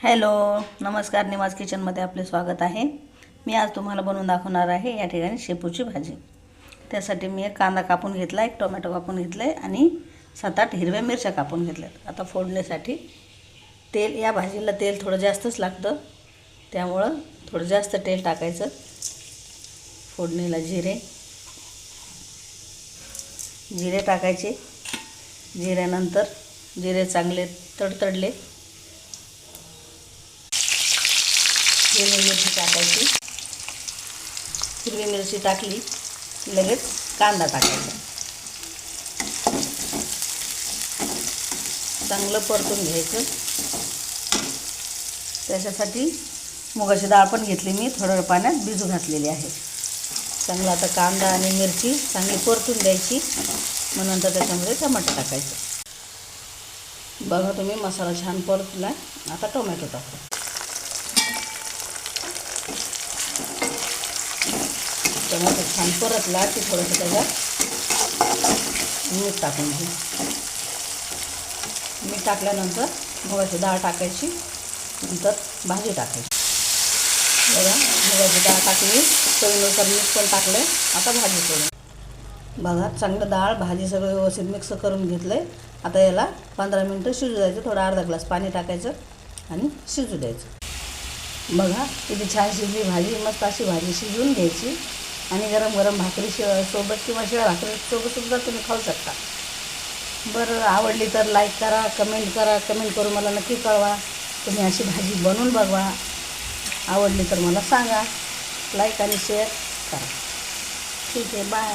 Hello, नमस्कार. निवास किचनमध्ये आपले स्वागत आहे. मी आज तुम्हाला बनवून दाखवणार आहे या ठिकाणी शेपूची भाजी. त्यासाठी मी एक कांदा कापून घेतला, एक टोमॅटो कापून घेतलं आहे आणि 7-8 हिरव्या मिरच्या कापून घेतल्यात. आता फोडणीसाठी तेल, या भाजीला तेल थोडं जास्तच लागतं, त्यामुळं थोडं जास्त तेल टाकायचं. फोडणीला जिरे टाकायचे. जिऱ्यानंतर जिरे चांगले तडतडले, हिरवी मिरची टाकायची. हिरवी मिरची टाकली लगेच कांदा टाकायचा. चांगलं परतून घ्यायचं. त्याच्यासाठी मुगाची डाळ पण घेतली, मी थोडं पाण्यात भिजू घातलेली आहे. चांगलं आता कांदा आणि मिरची चांगली परतून द्यायची. मग नंतर त्याच्यामध्ये टमाटर टाकायचं. बघा तुम्ही, मसाला छान परतला. आता टोमॅटो टाका. टोमॅटो छान परतला की थोडंसं त्याच्यात मीठ टाकून घ्या. मीठ टाकल्यानंतर मुगाची डाळ टाकायची, नंतर भाजी टाकायची. बघा, मुगाची डाळ टाकली, चवीनुसार मीठ पण टाकलं. आता भाजी करून बघा, चांगलं डाळ भाजी सगळं व्यवस्थित मिक्स करून घेतलं आहे. आता याला 15 मिनटं शिजू द्यायचं. थोडं अर्धा ग्लास पाणी टाकायचं आणि शिजू द्यायचं. बघा, किती छान शिजली भाजी. मस्त अशी भाजी शिजवून घ्यायची आणि गरम गरम भाकरी सोबत किंवा शिळ्या भाकरीसोबतसुद्धा तुम्ही खाऊ शकता. बरं, आवडली तर लाईक करा, कमेंट करा. कमेंट करून मला नक्की कळवा. तुम्ही अशी भाजी बनवून बघा. आवडली तर मला सांगा. लाईक आणि शेअर करा. ठीक आहे, बाय.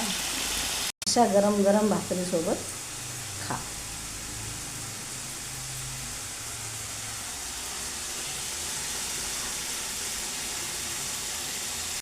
अशा गरम गरम भाकरीसोबत